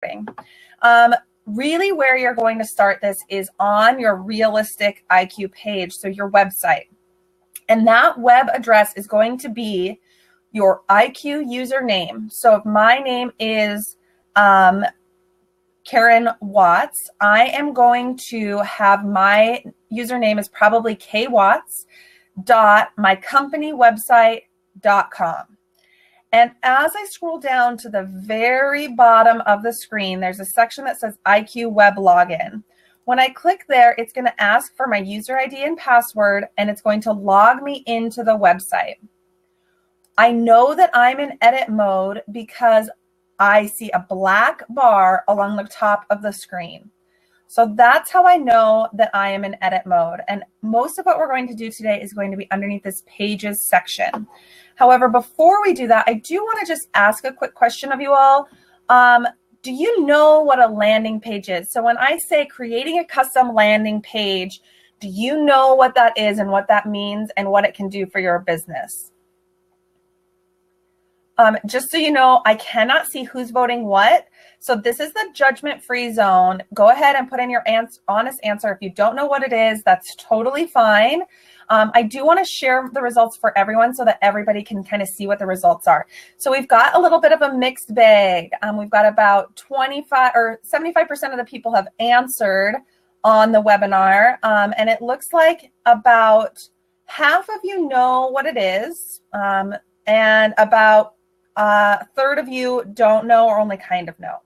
typing. Really where you're going to start this is on your Realistic IQ page, so your website. And that web address is going to be your IQ username. So if my name is Karen Watts, I am going to have my username is probably kwatts.mycompanywebsite.com. And as I scroll down to the very bottom of the screen, there's a section that says IQ Web Login. When I click there, it's going to ask for my user ID and password, and it's going to log me into the website. I know that I'm in edit mode because I see a black bar along the top of the screen. So that's how I know that I am in edit mode. And most of what we're going to do today is going to be underneath this pages section. However, before we do that, I do want to just ask a quick question of you all. Do you know what a landing page is? So when I say creating a custom landing page, do you know what that is and what that means and what it can do for your business? Just so you know, I cannot see who's voting what. So this is the judgment-free zone. Go ahead and put in your honest answer. If you don't know what it is, that's totally fine. I do want to share the results for everyone so that everybody can kind of see what the results are. So we've got a little bit of a mixed bag. We've got about 25 or 75% of the people have answered on the webinar. And it looks like about half of you know what it is. And about a third of you don't know or only kind of know.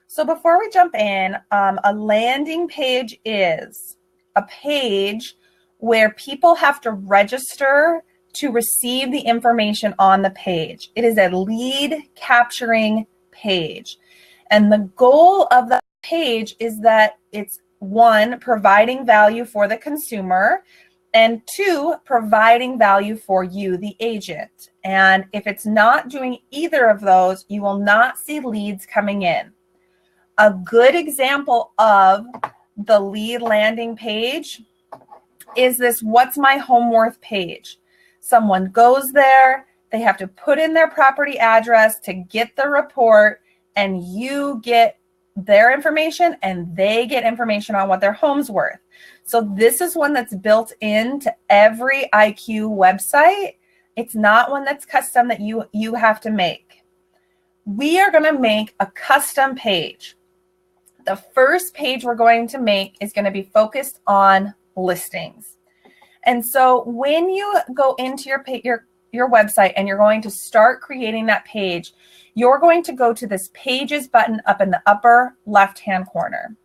So before we jump in, a landing page is a page where people have to register to receive the information on the page. It is a lead capturing page. And the goal of that page is that it's, one, providing value for the consumer, and two, providing value for you, the agent. And if it's not doing either of those, you will not see leads coming in. A good example of the lead landing page is this What's My Home Worth page. Someone goes there, they have to put in their property address to get the report, and you get their information and they get information on what their home's worth. So this is one that's built into every IQ website. It's not one that's custom that you have to make. We are going to make a custom page. The first page we're going to make is going to be focused on listings. And so when you go into your website and you're going to start creating that page, you're going to go to this Pages button up in the upper left-hand corner.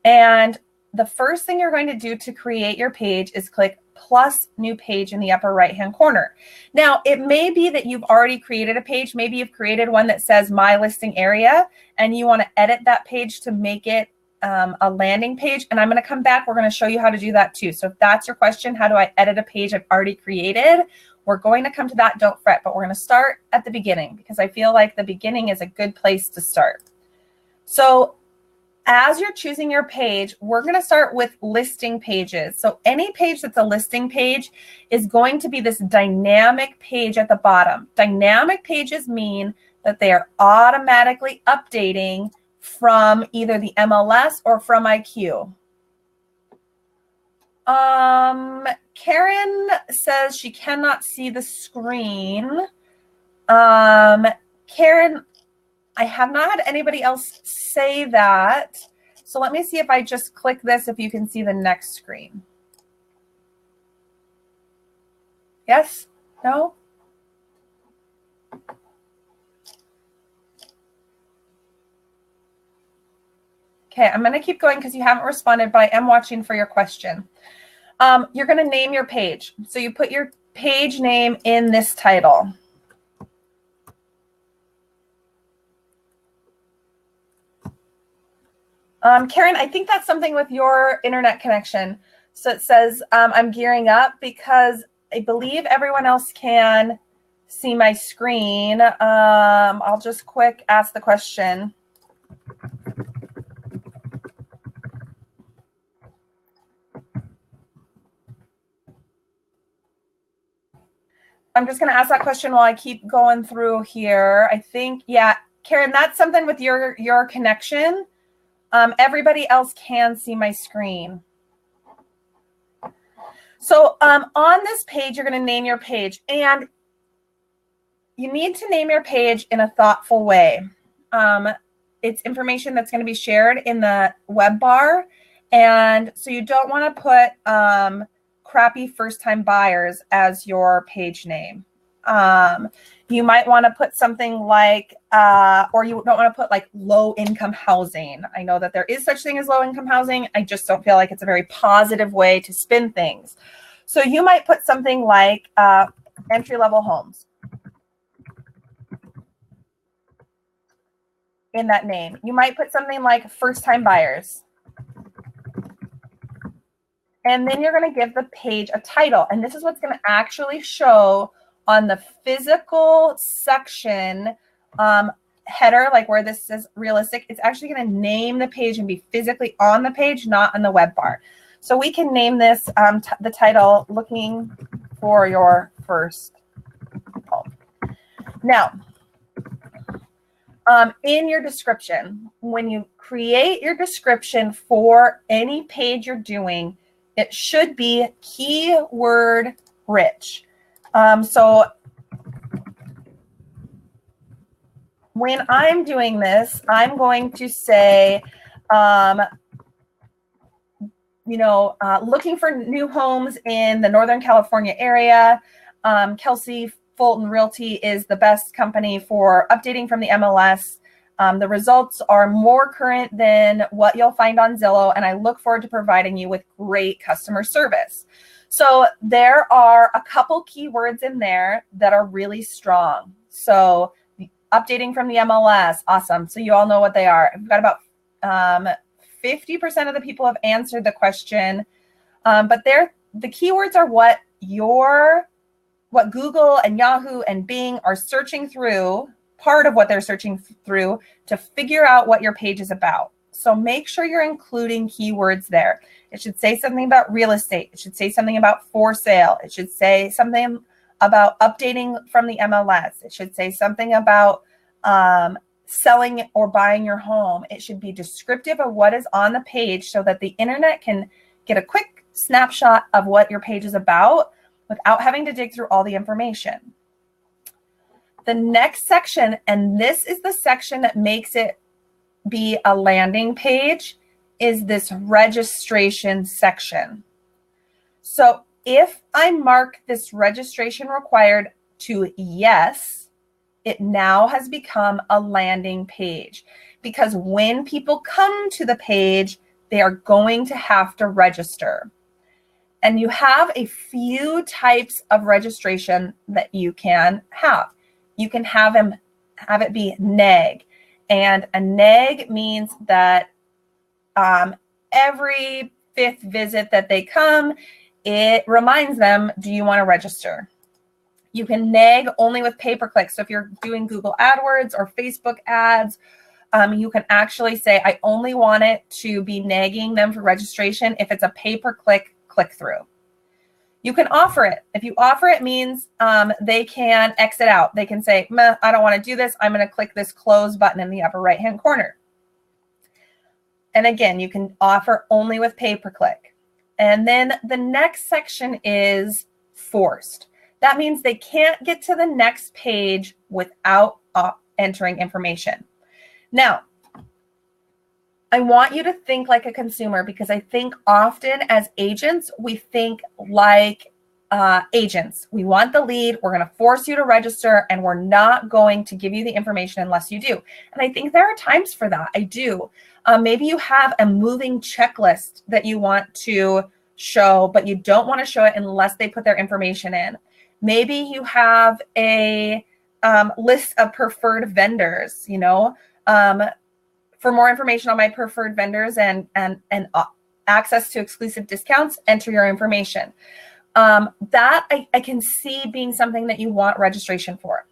And the first thing you're going to do to create your page is click plus new page in the upper right-hand corner. Now, it may be that you've already created a page. Maybe you've created one that says My Listing Area, and you want to edit that page to make it a landing page. And I'm going to come back. We're going to show you how to do that too. So if that's your question, how do I edit a page I've already created? We're going to come to that. Don't fret, but we're going to start at the beginning because I feel like the beginning is a good place to start. So as you're choosing your page, we're going to start with listing pages. So any page that's a listing page is going to be this dynamic page at the bottom. Dynamic pages mean that they are automatically updating from either the MLS or from IQ. Karen says she cannot see the screen. Karen, I have not had anybody else say that. So let me see if I just click this, if you can see the next screen. Yes? No? Okay, I'm going to keep going because you haven't responded, but I am watching for your question. You're going to name your page. So you put your page name in this title. Karen, I think that's something with your internet connection. So it says, I'm gearing up because I believe everyone else can see my screen. I'll just quick ask the question. I'm just going to ask that question while I keep going through here. I think, yeah, Karen, that's something with your connection. Everybody else can see my screen. So on this page, you're going to name your page, and you need to name your page in a thoughtful way. It's information that's going to be shared in the web bar, and so you don't want to put crappy first-time buyers as your page name. You might want to put something like, or you don't want to put like low-income housing. I know that there is such thing as low-income housing. I just don't feel like it's a very positive way to spin things. So you might put something like entry-level homes in that name. You might put something like first-time buyers. And then you're going to give the page a title. And this is what's going to actually show on the physical section header, like where this says realistic. It's actually going to name the page and be physically on the page, not on the web bar. So we can name this the title, Looking for Your First Home. Now, in your description, when you create your description for any page you're doing, it should be keyword rich. So when I'm doing this, I'm going to say, looking for new homes in the Northern California area. Kelsey Fulton Realty is the best company for updating from the MLS. The results are more current than what you'll find on Zillow, and I look forward to providing you with great customer service. So there are a couple keywords in there that are really strong. So updating from the MLS, awesome. So you all know what they are. We've got about 50% of the people have answered the question, but the keywords are what Google and Yahoo and Bing are searching through, part of what they're searching through to figure out what your page is about. So make sure you're including keywords there. It should say something about real estate. It should say something about for sale. It should say something about updating from the MLS. It should say something about selling or buying your home. It should be descriptive of what is on the page so that the internet can get a quick snapshot of what your page is about without having to dig through all the information. The next section, and this is the section that makes it be a landing page, is this registration section. So if I mark this registration required to yes, it now has become a landing page, because when people come to the page, they are going to have to register. And you have a few types of registration that you can have. You can have it be neg. And a neg means that every fifth visit that they come, it reminds them, do you want to register? You can neg only with pay-per-click. So if you're doing Google AdWords or Facebook ads, you can actually say, I only want it to be nagging them for registration if it's a pay-per-click click-through. You can offer it. If you offer it, means they can exit out. They can say, meh, I don't want to do this. I'm going to click this close button in the upper right-hand corner. And again, you can offer only with pay-per-click. And then the next section is forced. That means they can't get to the next page without entering information. Now, I want you to think like a consumer, because I think often as agents, we think like agents. We want the lead. We're going to force you to register, and we're not going to give you the information unless you do. And I think there are times for that. I do. Maybe you have a moving checklist that you want to show, but you don't want to show it unless they put their information in. Maybe you have a list of preferred vendors, for more information on my preferred vendors and access to exclusive discounts, enter your information. That I can see being something that you want registration for.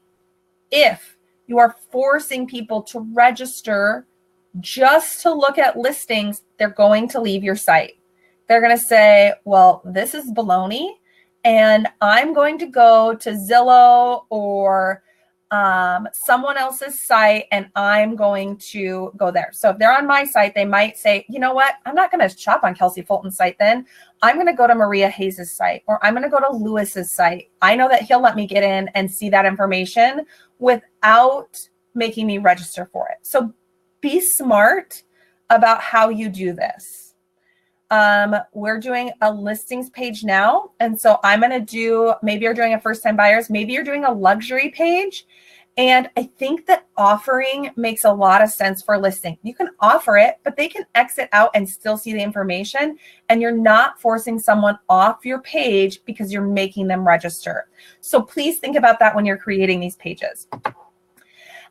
If you are forcing people to register just to look at listings, they're going to leave your site. They're going to say, well, this is baloney, and I'm going to go to Zillow or someone else's site and I'm going to go there. So if they're on my site, they might say, you know what, I'm not going to shop on Kelsey Fulton's site then. I'm going to go to Maria Hayes's site, or I'm going to go to Lewis's site. I know that he'll let me get in and see that information without making me register for it. So be smart about how you do this. We're doing a listings page now. And so I'm going to do, maybe you're doing a first time buyers, maybe you're doing a luxury page. And I think that offering makes a lot of sense for listing. You can offer it, but they can exit out and still see the information. And you're not forcing someone off your page because you're making them register. So please think about that when you're creating these pages.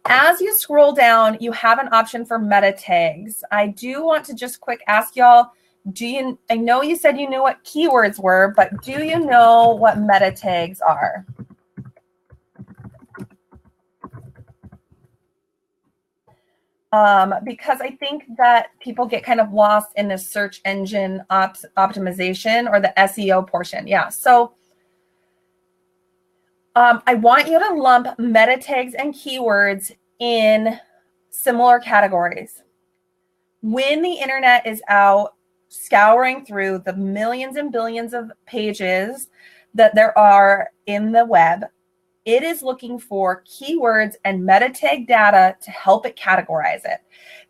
As you scroll down, you have an option for meta tags. I do want to just quick ask y'all, I know you said you knew what keywords were, but do you know what meta tags are? Because I think that people get kind of lost in the search engine optimization or the SEO portion. Yeah, so I want you to lump meta tags and keywords in similar categories. When the internet is out scouring through the millions and billions of pages that there are in the web, it is looking for keywords and meta tag data to help it categorize it.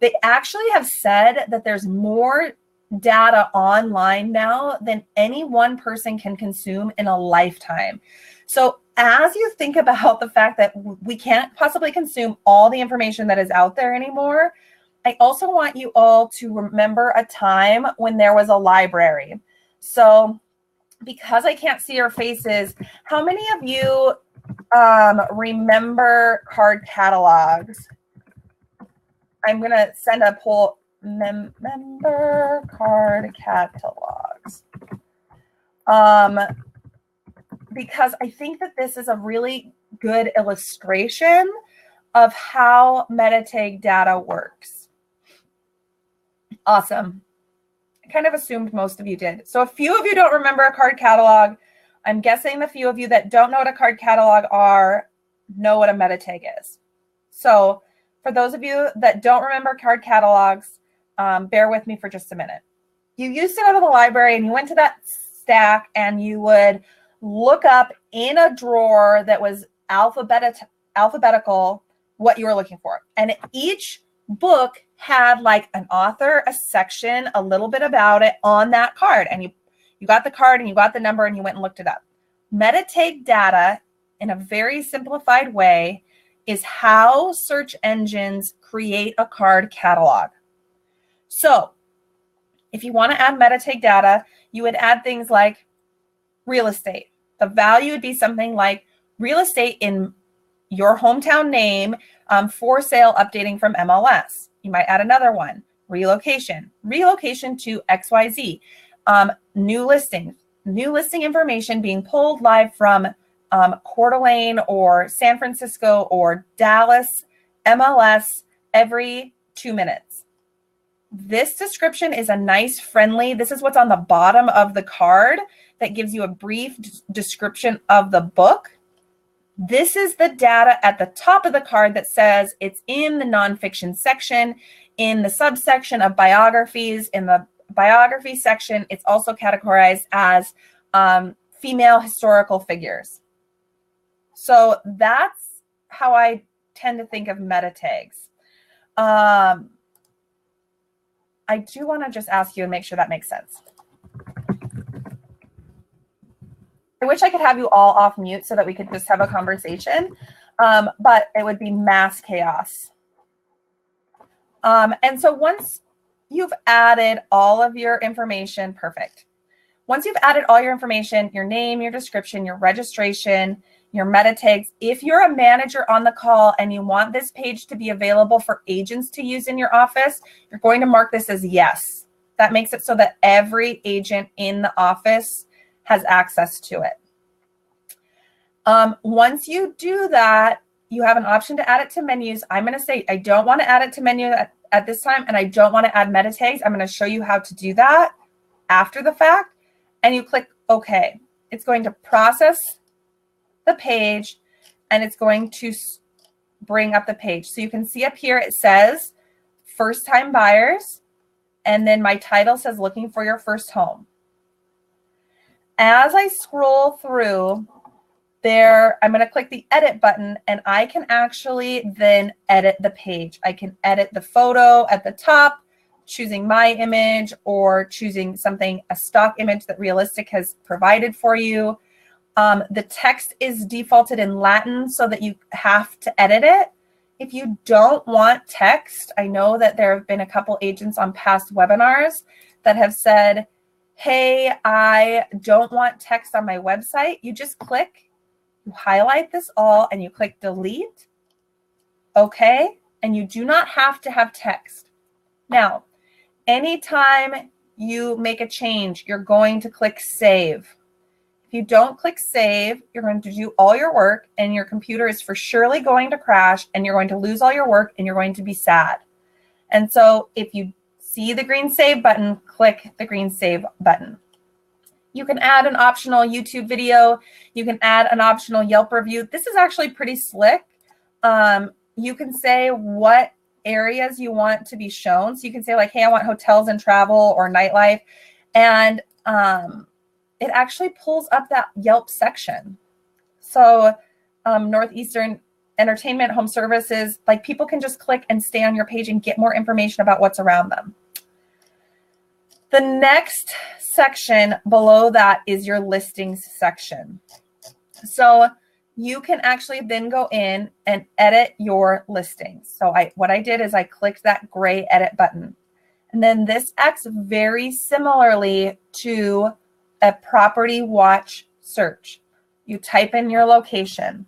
They actually have said that there's more data online now than any one person can consume in a lifetime. So as you think about the fact that we can't possibly consume all the information that is out there anymore, I also want you all to remember a time when there was a library. So because I can't see your faces, how many of you remember card catalogs? I'm going to send a poll. Remember card catalogs. Because I think that this is a really good illustration of how meta tag data works. Awesome. I kind of assumed most of you did. So a few of you don't remember a card catalog. I'm guessing the few of you that don't know what a card catalog are know what a meta tag is. So for those of you that don't remember card catalogs, bear with me for just a minute. You used to go to the library and you went to that stack and you would look up in a drawer that was alphabetical what you were looking for. And each book had like an author, a section, a little bit about it on that card. And you got the card and you got the number and you went and looked it up. Meta tag data, in a very simplified way, is how search engines create a card catalog. So if you want to add meta tag data, you would add things like real estate. The value would be something like real estate in your hometown name, for sale updating from MLS. You might add another one, relocation to XYZ. New listing information being pulled live from Coeur d'Alene or San Francisco or Dallas, MLS every 2 minutes. This description is a nice, friendly, this is what's on the bottom of the card that gives you a brief description of the book. This is the data at the top of the card that says it's in the nonfiction section, in the subsection of biographies. In the biography section, it's also categorized as female historical figures. So that's how I tend to think of meta tags. I do want to just ask you and make sure that makes sense. I wish I could have you all off mute so that we could just have a conversation, but it would be mass chaos. And so once you've added all of your information, perfect. Once you've added all your information, your name, your description, your registration, your meta tags, if you're a manager on the call and you want this page to be available for agents to use in your office, you're going to mark this as yes. That makes it so that every agent in the office has access to it. Once you do that, you have an option to add it to menus. I'm going to say I don't want to add it to menu at this time, and I don't want to add meta tags. I'm going to show you how to do that after the fact, and you click OK. It's going to process the page, and it's going to bring up the page. So you can see up here, it says first time buyers. And then my title says looking for your first home. As I scroll through there, I'm going to click the edit button and I can actually then edit the page. I can edit the photo at the top, choosing my image or choosing something, a stock image that Realistic has provided for you. The text is defaulted in Latin so that you have to edit it. If you don't want text, I know that there have been a couple agents on past webinars that have said, hey, I don't want text on my website. You just click, you highlight this all and you click delete. Okay. And you do not have to have text. Now, anytime you make a change, you're going to click save. If you don't click save, you're going to do all your work and your computer is for surely going to crash and you're going to lose all your work and you're going to be sad. And so if you see the green save button, click the green save button. You can add an optional YouTube video. You can add an optional Yelp review. This is actually pretty slick. You can say what areas you want to be shown. So you can say like, hey, I want hotels and travel or nightlife. And it actually pulls up that Yelp section. So Northeastern Entertainment, Home Services, like people can just click and stay on your page and get more information about what's around them. The next section below that is your listings section. So you can actually then go in and edit your listings. So what I did is I clicked that gray edit button. And then this acts very similarly to a property watch search. You type in your location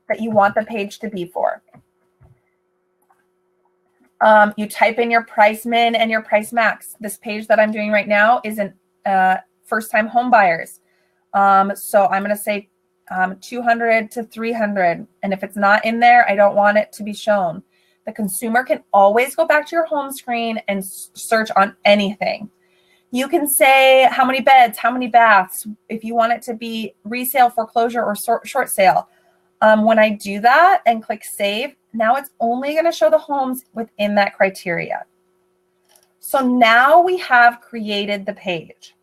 that you want the page to be for. You type in your price min and your price max. This page that I'm doing right now is an first-time home buyers. So I'm going to say 200 to 300. And if it's not in there, I don't want it to be shown. The consumer can always go back to your home screen and search on anything. You can say how many beds, how many baths, if you want it to be resale, foreclosure, or short sale. When I do that and click save, now it's only going to show the homes within that criteria. So now we have created the page.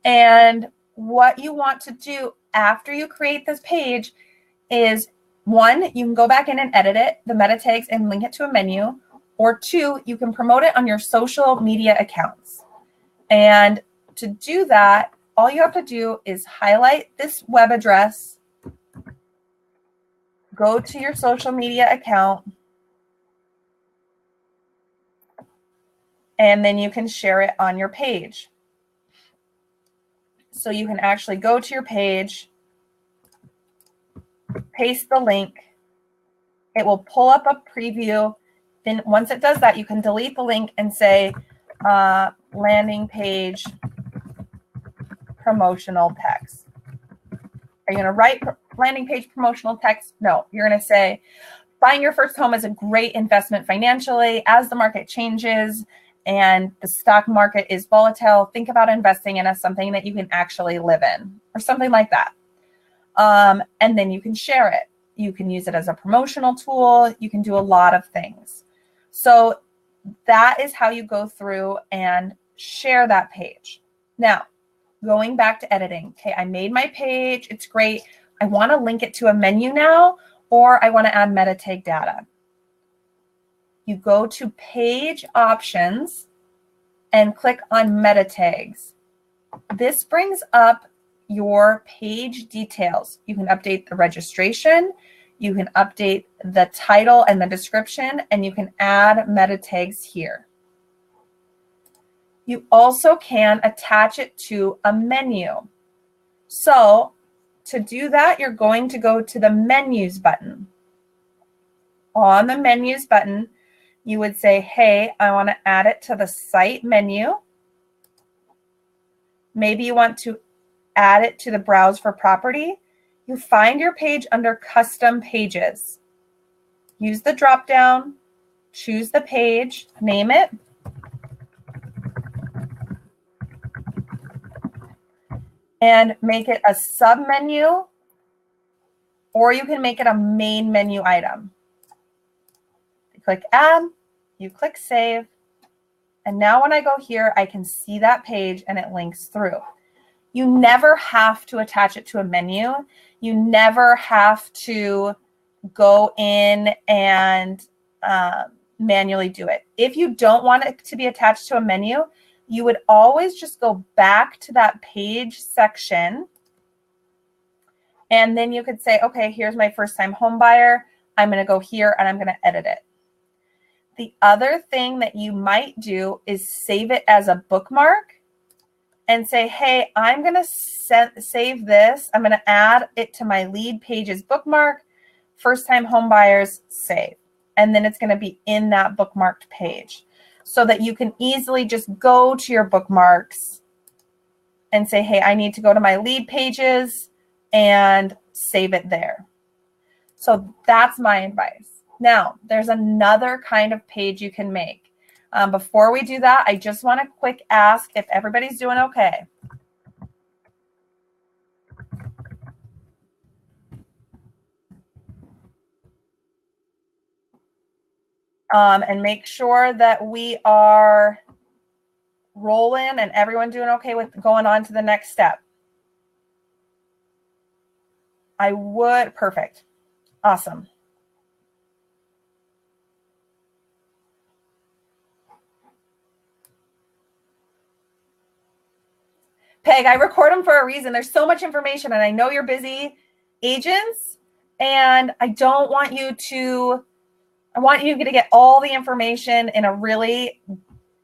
And what you want to do after you create this page is, one, you can go back in and edit it, the meta tags, and link it to a menu. Or two, you can promote it on your social media accounts. And to do that, all you have to do is highlight this web address, go to your social media account, and then you can share it on your page. So you can actually go to your page, paste the link. It will pull up a preview. Then once it does that, you can delete the link and say landing page promotional text. Are you going to write landing page promotional text? No, you're going to say buying your first home is a great investment financially. As the market changes and the stock market is volatile, think about investing in something that you can actually live in or something like that. And then you can share it. You can use it as a promotional tool. You can do a lot of things. So that is how you go through and share that page. Now, going back to editing. Okay, I made my page. It's great. I want to link it to a menu now, or I want to add meta tag data. You go to page options and click on meta tags. This brings up your page details. You can update the registration, you can update the title and the description, and you can add meta tags here. You also can attach it to a menu. So to do that, you're going to go to the menus button. On the menus button, you would say, hey, I want to add it to the site menu. Maybe you want to add it to the browse for property. You find your page under custom pages. Use the drop down, choose the page, name it. And make it a submenu or you can make it a main menu item. You click add, you click save, and now when I go here, I can see that page and it links through. You never have to attach it to a menu. You never have to go in and manually do it. If you don't want it to be attached to a menu, you would always just go back to that page section. And then you could say, okay, here's my first time home buyer. I'm going to go here and I'm going to edit it. The other thing that you might do is save it as a bookmark and say, hey, I'm going to save this. I'm going to add it to my lead pages bookmark, first time home buyers, save. And then it's going to be in that bookmarked page so that you can easily just go to your bookmarks and say, hey, I need to go to my lead pages and save it there. So that's my advice. Now, there's another kind of page you can make. Before we do that, I just want to quick ask if everybody's doing okay. And make sure that we are rolling and everyone doing okay with going on to the next step. Perfect. Awesome. Peg, I record them for a reason. There's so much information and I know you're busy agents and I want you to get all the information in a really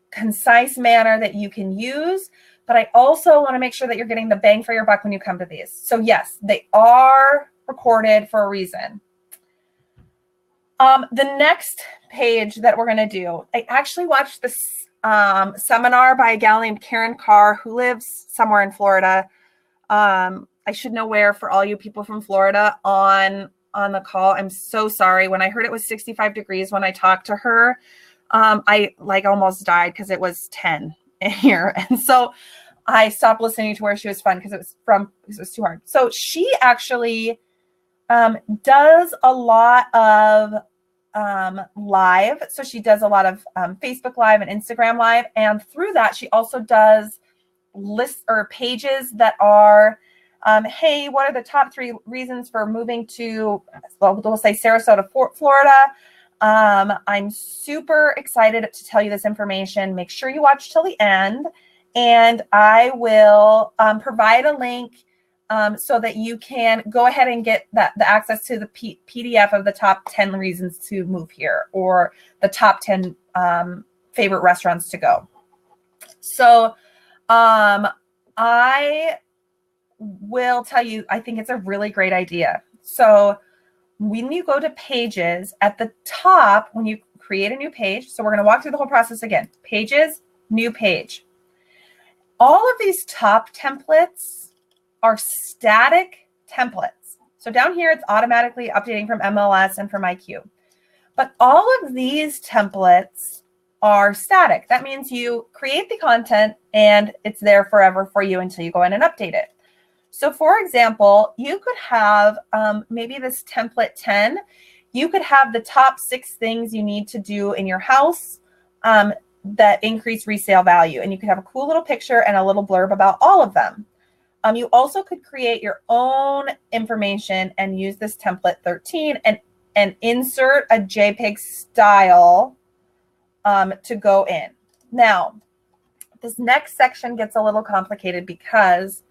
concise manner that you can use, but I also want to make sure that you're getting the bang for your buck when you come to these. So yes, they are recorded for a reason. The next page that we're going to do, I actually watched this seminar by a gal named Karen Carr who lives somewhere in Florida. I should know where for all you people from Florida on the call. I'm so sorry. When I heard it was 65 degrees when I talked to her, I almost died because it was 10 here. And so I stopped listening to where she was fun because it was too hard. So she actually does a lot of live. So she does a lot of Facebook Live and Instagram Live. And through that, she also does lists or pages that are, hey, what are the top 3 reasons for moving to, well, we'll say Sarasota, Florida. I'm super excited to tell you this information. Make sure you watch till the end. And I will provide a link so that you can go ahead and get the access to the PDF of the top 10 reasons to move here or the top 10 favorite restaurants to go. So I will tell you, I think it's a really great idea. So when you go to pages at the top, when you create a new page, so we're going to walk through the whole process again. Pages, new page. All of these top templates are static templates. So down here, it's automatically updating from MLS and from IQ. But all of these templates are static. That means you create the content and it's there forever for you until you go in and update it. So for example, you could have maybe this template 10, you could have the top 6 things you need to do in your house that increase resale value. And you could have a cool little picture and a little blurb about all of them. You also could create your own information and use this template 13 and insert a JPEG style to go in. Now, this next section gets a little complicated because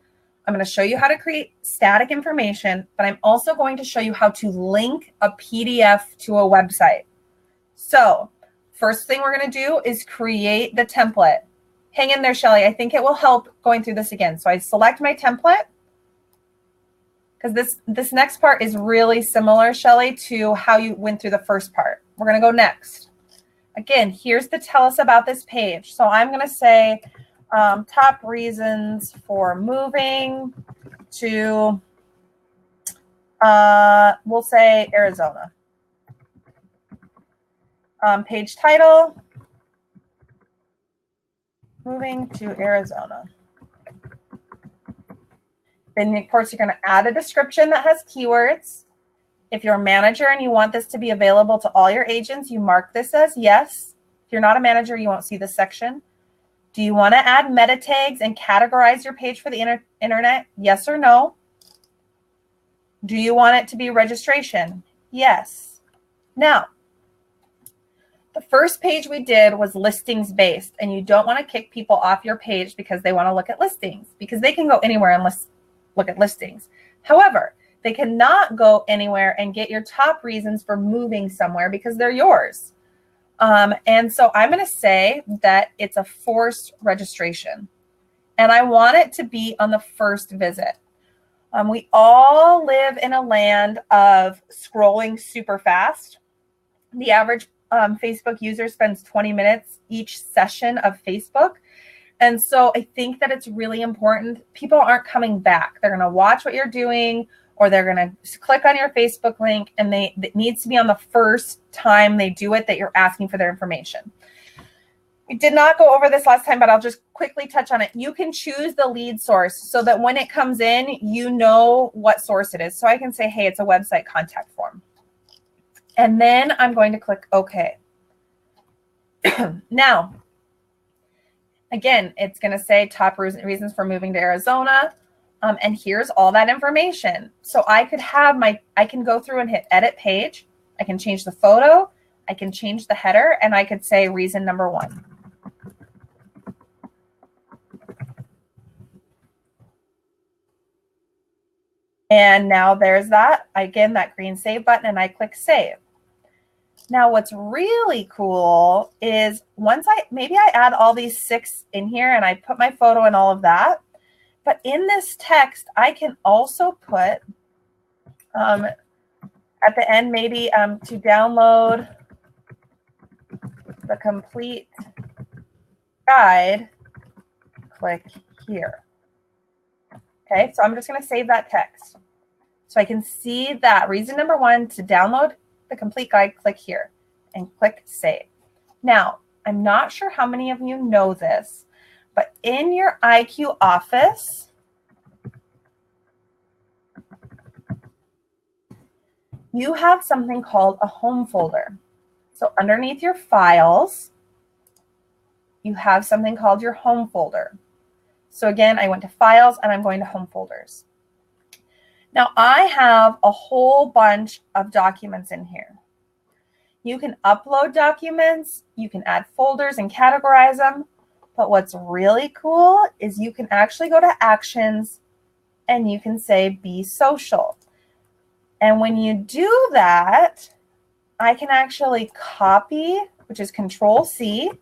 I'm going to show you how to create static information, but I'm also going to show you how to link a PDF to a website. So first thing we're going to do is create the template. Hang in there, Shelly. I think it will help going through this again. So I select my template because this next part is really similar, Shelly, to how you went through the first part. We're going to go next. Again, here's the tell us about this page. So I'm going to say top reasons for moving to, we'll say Arizona. Page title, moving to Arizona. Then, of course, you're going to add a description that has keywords. If you're a manager and you want this to be available to all your agents, you mark this as yes. If you're not a manager, you won't see this section. Do you want to add meta tags and categorize your page for the internet? Yes or no? Do you want it to be registration? Yes. Now, the first page we did was listings based, and you don't want to kick people off your page because they want to look at listings, because they can go anywhere and look at listings. However, they cannot go anywhere and get your top reasons for moving somewhere because they're yours. And so I'm going to say that it's a forced registration, and I want it to be on the first visit. We all live in a land of scrolling super fast. The average Facebook user spends 20 minutes each session of Facebook. And so I think that it's really important. People aren't coming back. They're going to watch what you're doing, or they're going to click on your Facebook link, and it needs to be on the first time they do it that you're asking for their information. We did not go over this last time, but I'll just quickly touch on it. You can choose the lead source so that when it comes in, you know what source it is. So I can say, hey, it's a website contact form. And then I'm going to click OK. Now, again, it's going to say top reasons for moving to Arizona. And here's all that information. So I can go through and hit edit page. I can change the photo. I can change the header, and I could say reason number 1. And now there's that. Again, that green save button, and I click save. Now, what's really cool is maybe I add all these 6 in here and I put my photo and all of that. But in this text, I can also put at the end, maybe to download the complete guide, click here. Okay, so I'm just going to save that text. So I can see that reason number 1 to download the complete guide, click here and click save. Now, I'm not sure how many of you know this, but in your IQ office, you have something called a home folder. So underneath your files, you have something called your home folder. So again, I went to files and I'm going to home folders. Now I have a whole bunch of documents in here. You can upload documents, you can add folders and categorize them. But what's really cool is you can actually go to actions and you can say be social. And when you do that, I can actually copy, which is Control-C,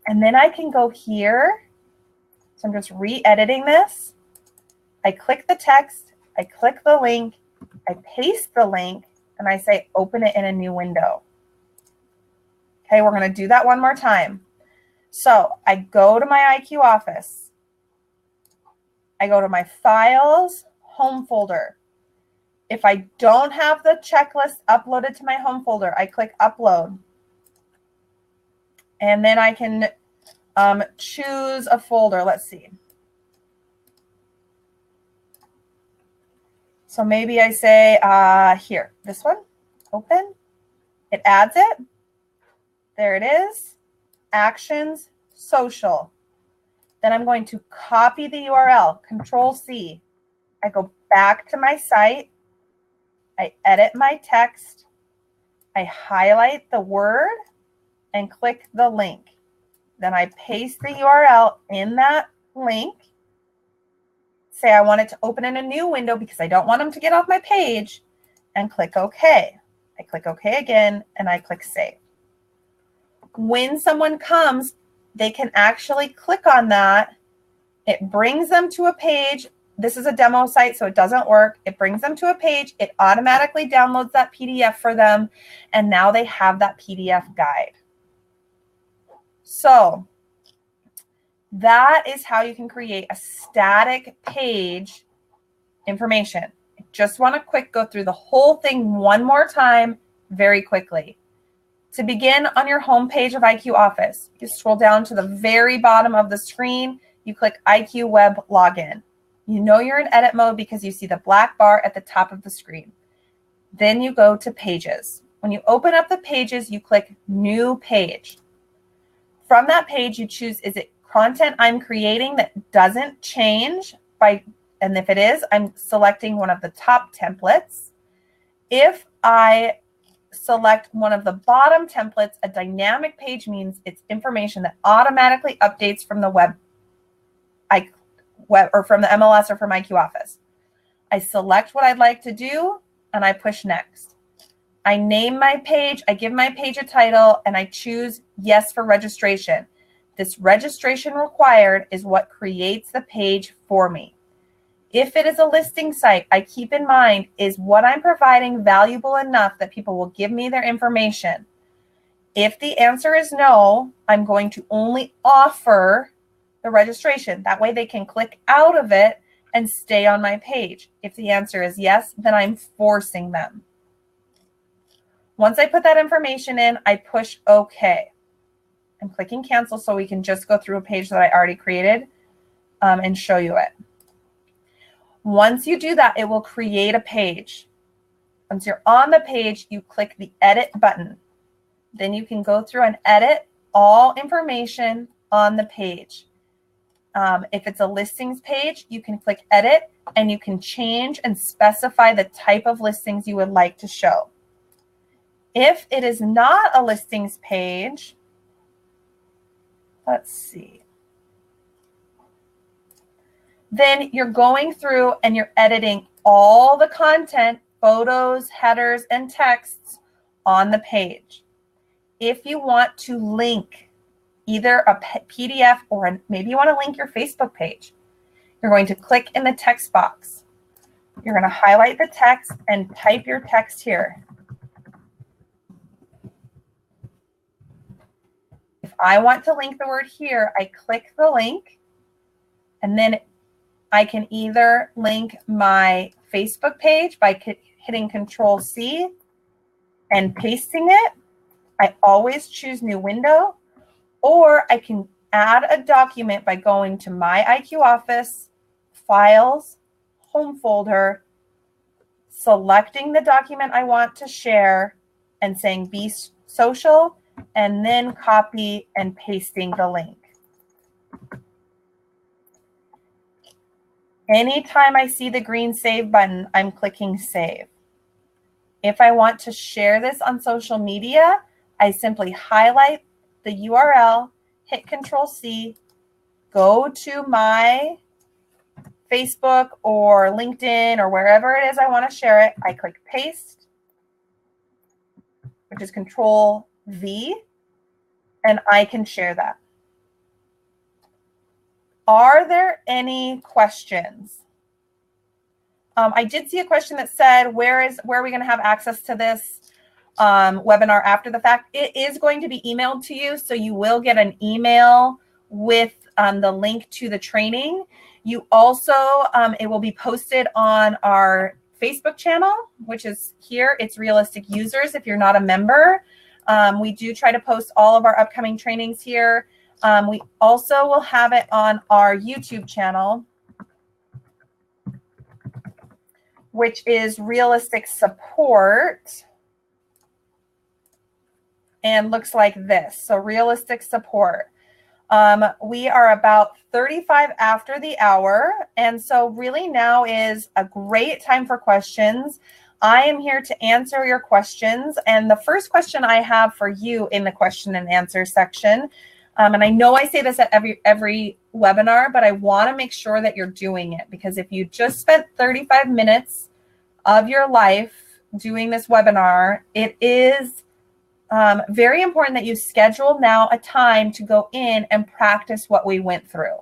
and then I can go here. So I'm just re-editing this. I click the text, I click the link, I paste the link, and I say open it in a new window. Okay, we're going to do that one more time. So I go to my IQ office. I go to my files, home folder. If I don't have the checklist uploaded to my home folder, I click upload. And then I can choose a folder. Let's see. So maybe I say here, this one, open. It adds it. There it is. Actions, social. Then I'm going to copy the URL, Control-C. I go back to my site. I edit my text. I highlight the word and click the link. Then I paste the URL in that link. Say I want it to open in a new window because I don't want them to get off my page, and click OK. I click OK again and I click save. When someone comes, they can actually click on that. It brings them to a page. This is a demo site, so it doesn't work. It brings them to a page. It automatically downloads that PDF for them, and now they have that PDF guide. So that is how you can create a static page information. I just want to quick go through the whole thing one more time very quickly. To begin, on your home page of IQ Office, you scroll down to the very bottom of the screen. You click IQ Web Login. You know you're in edit mode because you see the black bar at the top of the screen. Then you go to pages. When you open up the pages, you click new page. From that page, you choose, is it content I'm creating that doesn't change and if it is, I'm selecting one of the top templates. If I select one of the bottom templates, a dynamic page means it's information that automatically updates from the web or from the MLS or from IQ Office. I select what I'd like to do and I push next. I name my page, I give my page a title, and I choose yes for registration. This registration required is what creates the page for me. If it is a listing site, I keep in mind, is what I'm providing valuable enough that people will give me their information? If the answer is no, I'm going to only offer the registration. That way they can click out of it and stay on my page. If the answer is yes, then I'm forcing them. Once I put that information in, I push OK. I'm clicking cancel so we can just go through a page that I already created and show you it. Once you do that, it will create a page. Once you're on the page, you click the edit button. Then you can go through and edit all information on the page. If it's a listings page, you can click edit and you can change and specify the type of listings you would like to show. If it is not a listings page, let's see. Then you're going through and you're editing all the content, photos, headers, and texts on the page. If you want to link either a PDF or maybe you want to link your Facebook page, you're going to click in the text box. You're going to highlight the text and type your text here. If I want to link the word here, I click the link, and then I can either link my Facebook page by hitting Control-C and pasting it. I always choose new window, or I can add a document by going to My IQ Office, Files, Home folder, selecting the document I want to share and saying Be Social, and then copy and pasting the link. Anytime I see the green save button, I'm clicking save. If I want to share this on social media, I simply highlight the URL, hit Control-C, go to my Facebook or LinkedIn or wherever it is I want to share it. I click paste, which is Control-V, and I can share that. Are there any questions? I did see a question that said, where are we going to have access to this webinar after the fact? It is going to be emailed to you, so you will get an email with the link to the training. You also, it will be posted on our Facebook channel, which is here. It's Realistic Users if you're not a member. We do try to post all of our upcoming trainings here. We also will have it on our YouTube channel, which is Realistic Support, and looks like this. So Realistic Support. We are about 35 after the hour, and so really now is a great time for questions. I am here to answer your questions, and the first question I have for you in the question and answer section, and I know I say this at every webinar, but I want to make sure that you're doing it, because if you just spent 35 minutes of your life doing this webinar, it is very important that you schedule now a time to go in and practice what we went through.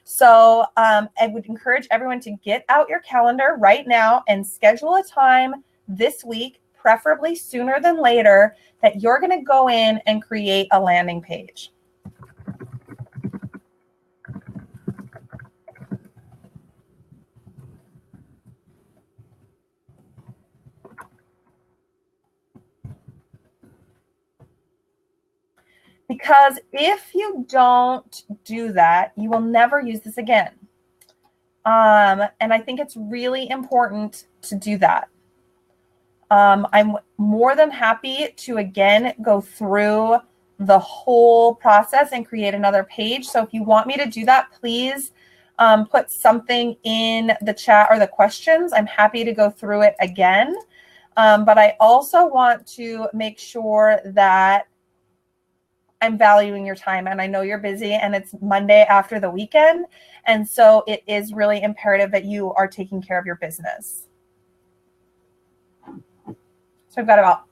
So I would encourage everyone to get out your calendar right now and schedule a time this week, preferably sooner than later, that you're going to go in and create a landing page. Because if you don't do that, you will never use this again. And I think it's really important to do that. I'm more than happy to, again, go through the whole process and create another page. So if you want me to do that, please put something in the chat or the questions. I'm happy to go through it again. But I also want to make sure that I'm valuing your time. And I know you're busy and it's Monday after the weekend. And so it is really imperative that you are taking care of your business. So I've got about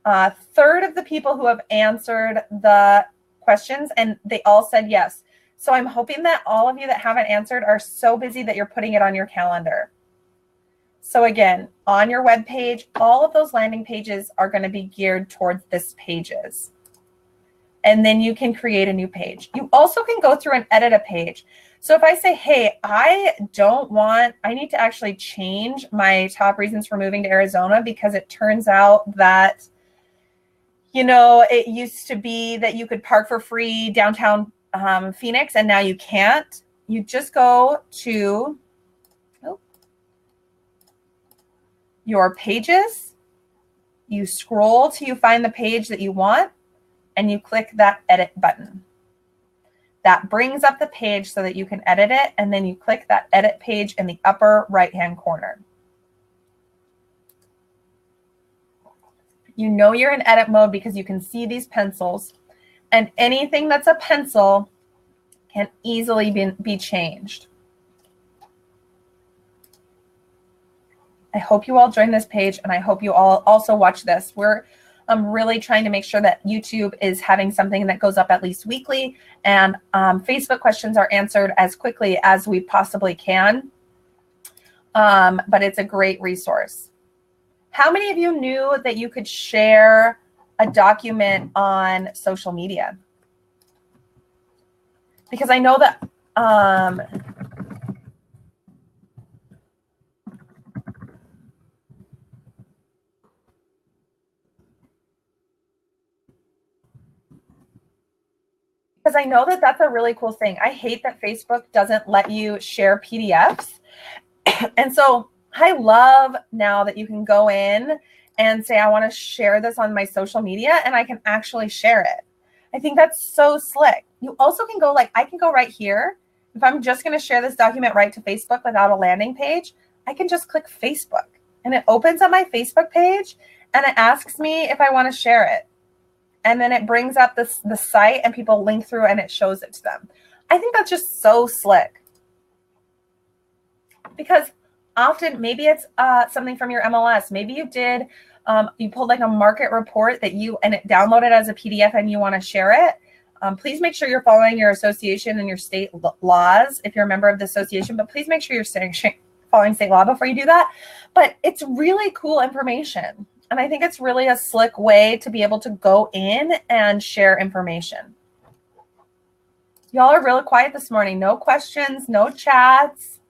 a third of the people who have answered the questions, and they all said yes. So I'm hoping that all of you that haven't answered are so busy that you're putting it on your calendar. So again, on your web page, all of those landing pages are going to be geared towards this pages. And then you can create a new page. You also can go through and edit a page. So if I say, hey, I need to actually change my top reasons for moving to Arizona, because it turns out that, you know, it used to be that you could park for free downtown Phoenix, and now you can't. You just go to your pages, you scroll till you find the page that you want, and you click that edit button. That brings up the page so that you can edit it, and then you click that edit page in the upper right-hand corner. You know you're in edit mode because you can see these pencils, and anything that's a pencil can easily be changed. I hope you all join this page, and I hope you all also watch this. I'm really trying to make sure that YouTube is having something that goes up at least weekly, and Facebook questions are answered as quickly as we possibly can. But it's a great resource. How many of you knew that you could share a document on social media? Because I know that that's a really cool thing. I hate that Facebook doesn't let you share PDFs. And so I love now that you can go in and say, I want to share this on my social media, and I can actually share it. I think that's so slick. You also can go I can go right here. If I'm just going to share this document right to Facebook without a landing page, I can just click Facebook, and it opens up my Facebook page, and it asks me if I want to share it. And then it brings up the site, and people link through, and it shows it to them. I think that's just so slick. Because often maybe it's something from your MLS. Maybe you did, you pulled a market report and it downloaded as a PDF and you want to share it. Please make sure you're following your association and your state laws if you're a member of the association, but please make sure you're following state law before you do that. But it's really cool information. And I think it's really a slick way to be able to go in and share information. Y'all are really quiet this morning. No questions, no chats.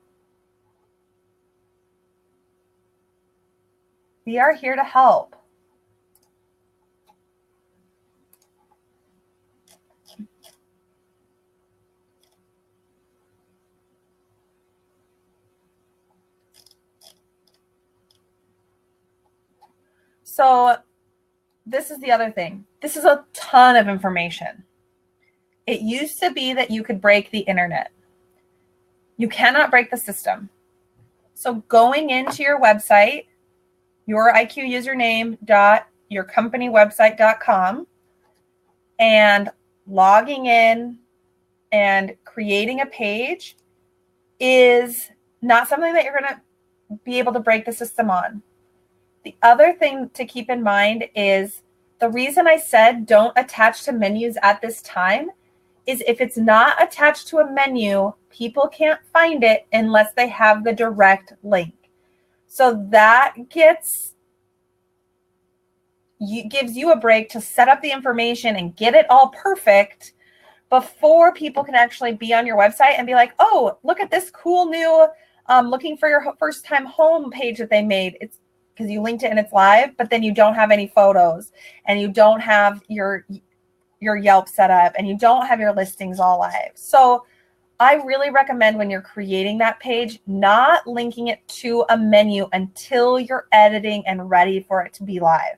We are here to help. So this is the other thing. This is a ton of information. It used to be that you could break the internet. You cannot break the system. So going into your website, youriqusername.yourcompanywebsite.com, and logging in and creating a page is not something that you're going to be able to break the system on. The other thing to keep in mind is the reason I said don't attach to menus at this time is if it's not attached to a menu, people can't find it unless they have the direct link. So that gives you a break to set up the information and get it all perfect before people can actually be on your website and be like, oh, look at this cool new looking for your first time home page that they made. It's because you linked it and it's live, but then you don't have any photos and you don't have your Yelp set up and you don't have your listings all live. So I really recommend when you're creating that page, not linking it to a menu until you're editing and ready for it to be live.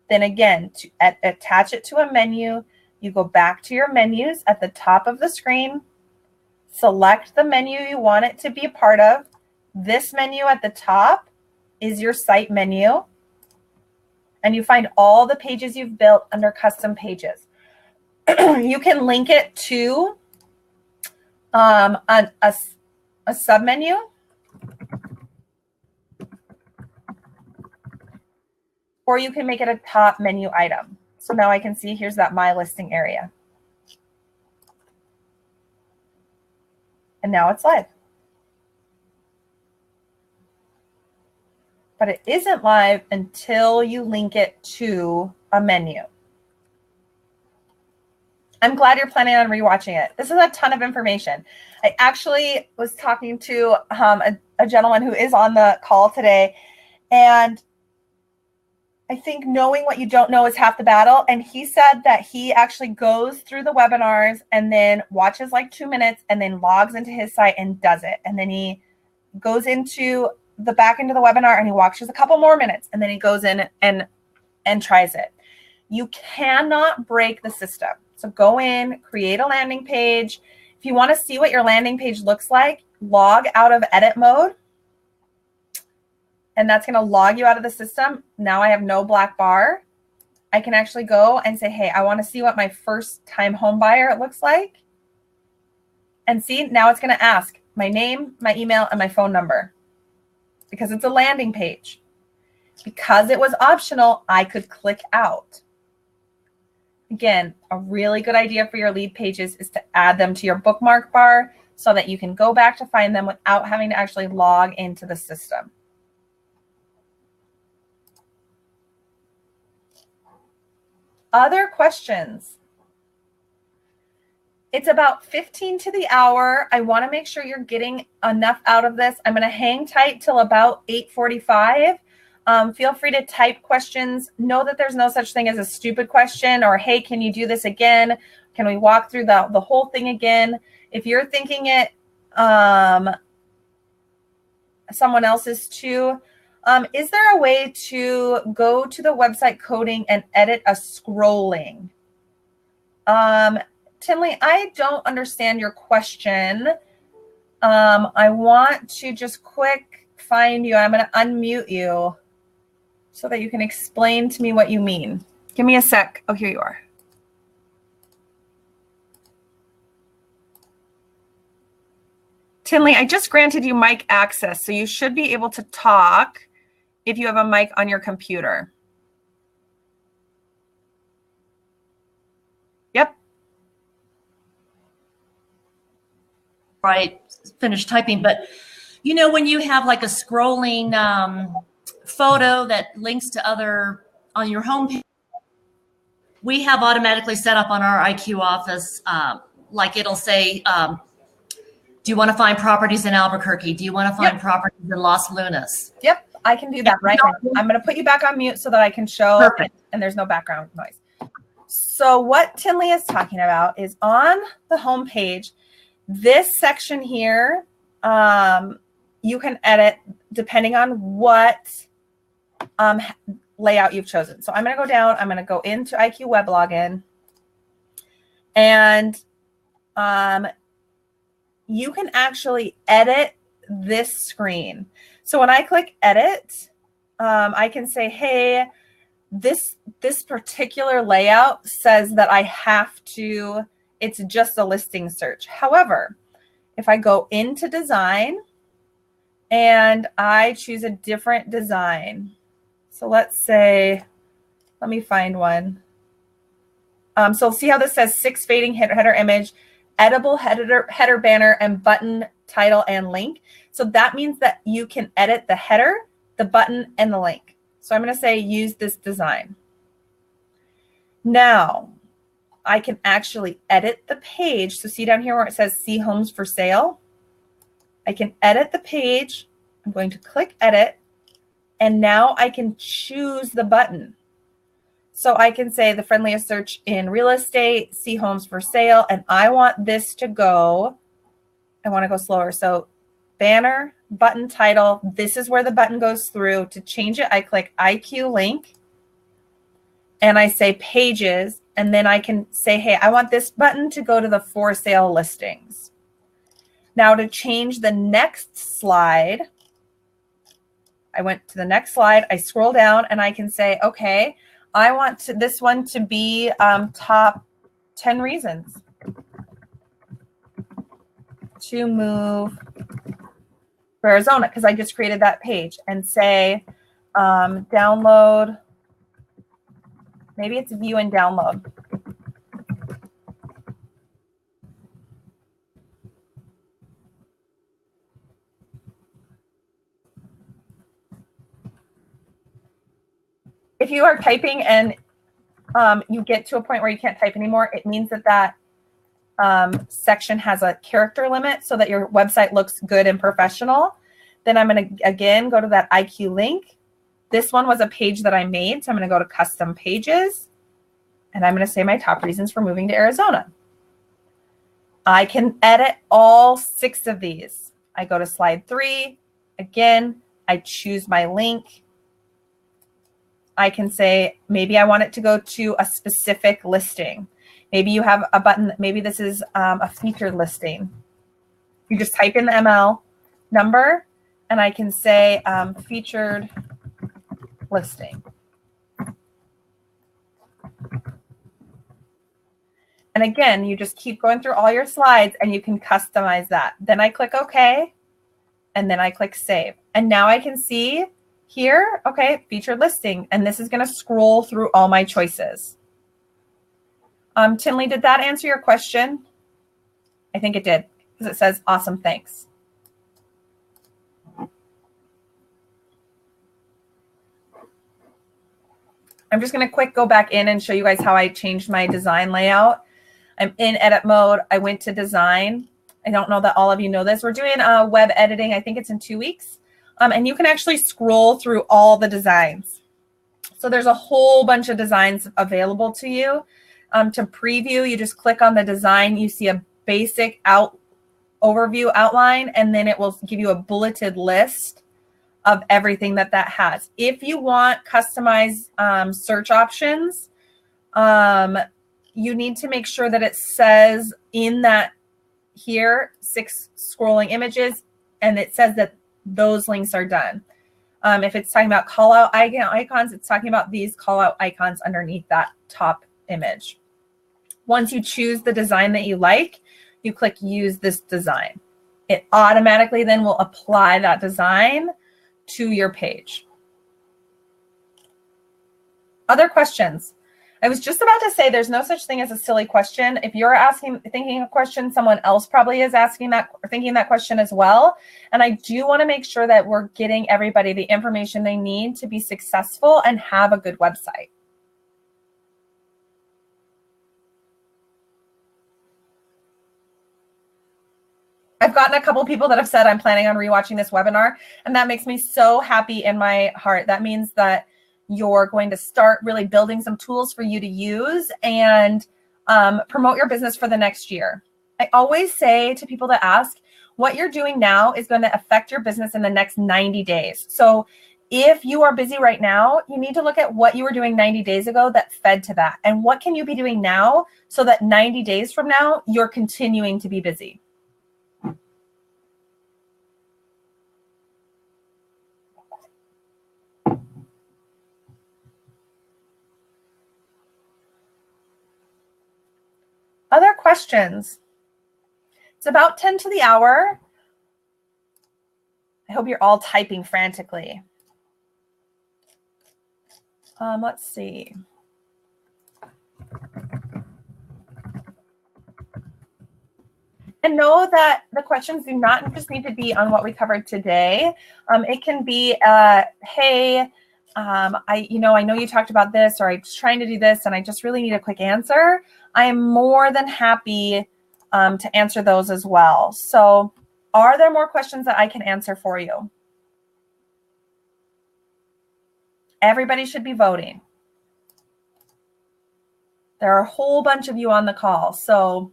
Then again, to attach it to a menu, you go back to your menus at the top of the screen, select the menu you want it to be a part of. This menu at the top is your site menu, and you find all the pages you've built under custom pages. You can link it to a submenu, or you can make it a top menu item. So now I can see here's that My Listing area. And now it's live. But it isn't live until you link it to a menu. I'm glad you're planning on rewatching it. This is a ton of information. I actually was talking to a gentleman who is on the call today, and I think knowing what you don't know is half the battle. And he said that he actually goes through the webinars and then watches like 2 minutes and then logs into his site and does it. And then he goes into the back end of the webinar and he watches a couple more minutes and then he goes in and tries it. You cannot break the system. So go in, create a landing page. If you want to see what your landing page looks like, log out of edit mode. And that's going to log you out of the system. Now I have no black bar. I can actually go and say, hey, I want to see what my first time home buyer looks like. And see, now it's going to ask my name, my email, and my phone number because it's a landing page. Because it was optional, I could click out. Again, a really good idea for your lead pages is to add them to your bookmark bar so that you can go back to find them without having to actually log into the system. Other questions? It's about 15 to the hour. I want to make sure you're getting enough out of this. I'm going to hang tight till about 8:45. Feel free to type questions. Know that there's no such thing as a stupid question or, hey, can you do this again? Can we walk through the whole thing again? If you're thinking it, someone else's too. Is there a way to go to the website coding and edit a scrolling? Tinley, I don't understand your question. I want to just quick find you. I'm going to unmute you so that you can explain to me what you mean. Give me a sec. Oh, here you are. Tinley, I just granted you mic access, so you should be able to talk if you have a mic on your computer. Yep. Right, finish typing, but you know, when you have like a scrolling photo that links to other on your homepage, we have automatically set up on our IQ office, like it'll say, do you want to find properties in Albuquerque? Do you want to find properties in Los Lunas? Yep, I can do that right now. I'm going to put you back on mute so that I can show and there's no background noise. So what Tinley is talking about is on the home page, this section here, you can edit depending on what layout you've chosen. So I'm going to go down. I'm going to go into IQ Web Login, and you can actually edit this screen. So when I click edit, I can say, hey, this particular layout says that I have to, it's just a listing search. However, if I go into design and I choose a different design, so let's say, let me find one. So see how this says 6 fading header image, editable header banner, and button, title, and link. So that means that you can edit the header, the button, and the link. So I'm going to say use this design. Now I can actually edit the page. So see down here where it says see homes for sale. I can edit the page. I'm going to click edit. And now I can choose the button. So I can say the friendliest search in real estate, see homes for sale, and I want this to go I want to go slower. So banner, button title, this is where the button goes through. To change it, I click IQ link and I say pages, and then I can say, hey, I want this button to go to the for sale listings. Now to change the next slide, I went to the next slide, I scroll down and I can say, okay, I want this one to be top 10 reasons to move for Arizona, because I just created that page, and say download, maybe it's view and download. If you are typing and you get to a point where you can't type anymore, it means that that section has a character limit so that your website looks good and professional. Then I'm going to, again, go to that IQ link. This one was a page that I made, so I'm going to go to custom pages, and I'm going to say my top reasons for moving to Arizona. I can edit all 6 of these. I go to slide 3. Again, I choose my link. I can say, maybe I want it to go to a specific listing. Maybe you have a button, maybe this is a featured listing. You just type in the ML number, and I can say featured listing. And again, you just keep going through all your slides and you can customize that. Then I click OK, and then I click save. And now I can see here, okay, featured listing, and this is going to scroll through all my choices. Tinley, did that answer your question? I think it did, because it says awesome, thanks. I'm just going to quick go back in and show you guys how I changed my design layout. I'm in edit mode. I went to design. I don't know that all of you know this. We're doing web editing. I think it's in 2 weeks. And you can actually scroll through all the designs. So there's a whole bunch of designs available to you. To preview, you just click on the design. You see a basic overview outline, and then it will give you a bulleted list of everything that has. If you want customized search options, you need to make sure that it says in that here 6 scrolling images, and it says that those links are done. If it's talking about call out icons, it's talking about these call out icons underneath that top image. Once you choose the design that you like, you click use this design. It automatically then will apply that design to your page. Other questions? I was just about to say there's no such thing as a silly question. If you're thinking a question, someone else probably is asking that or thinking that question as well. And I do want to make sure that we're getting everybody the information they need to be successful and have a good website. I've gotten a couple people that have said I'm planning on rewatching this webinar, and that makes me so happy in my heart. That means that you're going to start really building some tools for you to use and promote your business for the next year. I always say to people that ask, what you're doing now is going to affect your business in the next 90 days. So if you are busy right now, you need to look at what you were doing 90 days ago that fed to that. And what can you be doing now so that 90 days from now, you're continuing to be busy. Other questions? It's about 10 to the hour. I hope you're all typing frantically. Let's see. And know that the questions do not just need to be on what we covered today. It can be, hey, I know you talked about this, or I'm trying to do this, and I just really need a quick answer. I am more than happy to answer those as well. So are there more questions that I can answer for you? Everybody should be voting. There are a whole bunch of you on the call. So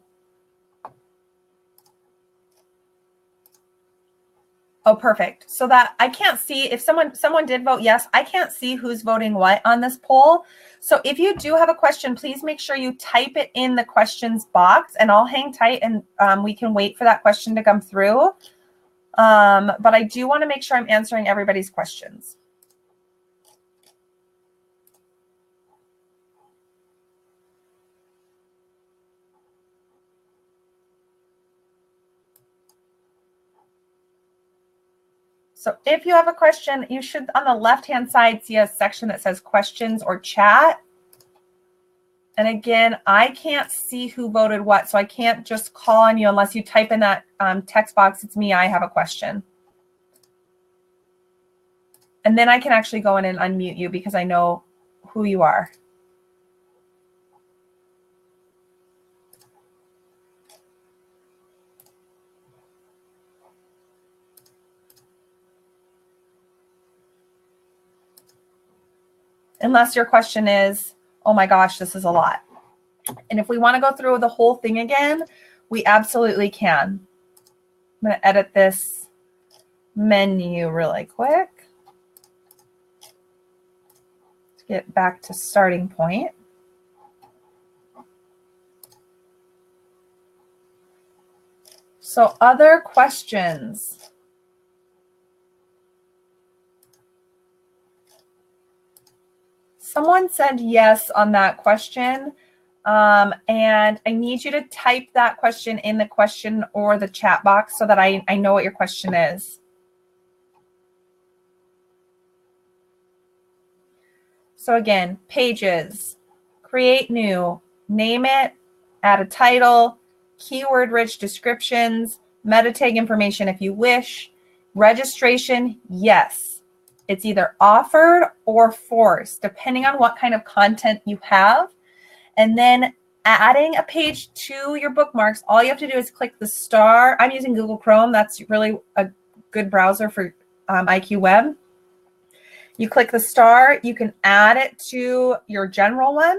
Oh, perfect. So that I can't see if someone did vote yes, I can't see who's voting what on this poll. So if you do have a question, please make sure you type it in the questions box, and I'll hang tight, and we can wait for that question to come through. But I do want to make sure I'm answering everybody's questions. So if you have a question, you should on the left-hand side see a section that says questions or chat. And again, I can't see who voted what, so I can't just call on you unless you type in that text box, it's me, I have a question. And then I can actually go in and unmute you because I know who you are. Unless your question is, oh my gosh, this is a lot. And if we want to go through the whole thing again, we absolutely can. I'm going to edit this menu really quick to get back to starting point. So other questions? Someone said yes on that question. And I need you to type that question in the question or the chat box so that I know what your question is. So again, pages, create new, name it, add a title, keyword-rich descriptions, meta tag information if you wish, registration, yes. It's either offered or forced, depending on what kind of content you have. And then adding a page to your bookmarks, all you have to do is click the star. I'm using Google Chrome. That's really a good browser for IQ Web. You click the star, you can add it to your general one,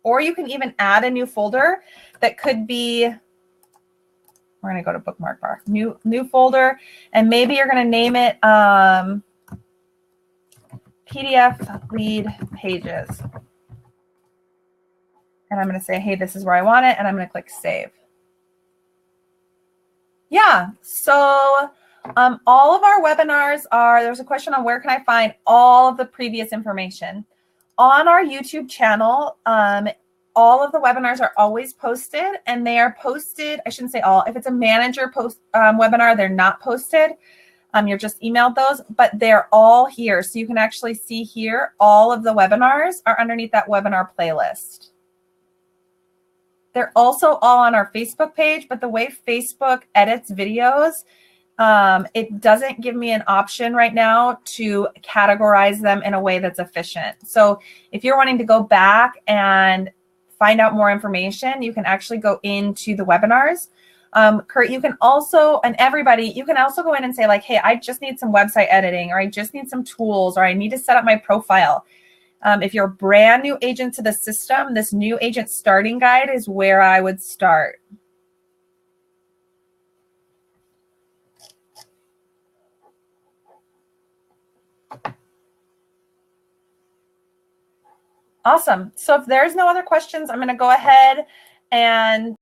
or you can even add a new folder that could be, we're going to go to bookmark bar, new folder, and maybe you're going to name it PDF lead pages. And I'm going to say, hey, this is where I want it, and I'm going to click save. Yeah, so all of our webinars are, there's a question on where can I find all of the previous information. On our YouTube channel, all of the webinars are always posted, and they are posted, I shouldn't say all, if it's a manager webinar, they're not posted. You're just emailed those, but they're all here. So you can actually see here, all of the webinars are underneath that webinar playlist. They're also all on our Facebook page, but the way Facebook edits videos, it doesn't give me an option right now to categorize them in a way that's efficient. So if you're wanting to go back and find out more information, you can actually go into the webinars. Kurt, you can also, and everybody, you can also go in and say like, hey, I just need some website editing, or I just need some tools, or I need to set up my profile. If you're a brand new agent to the system, this new agent starting guide is where I would start. Awesome. So if there's no other questions, I'm going to go ahead and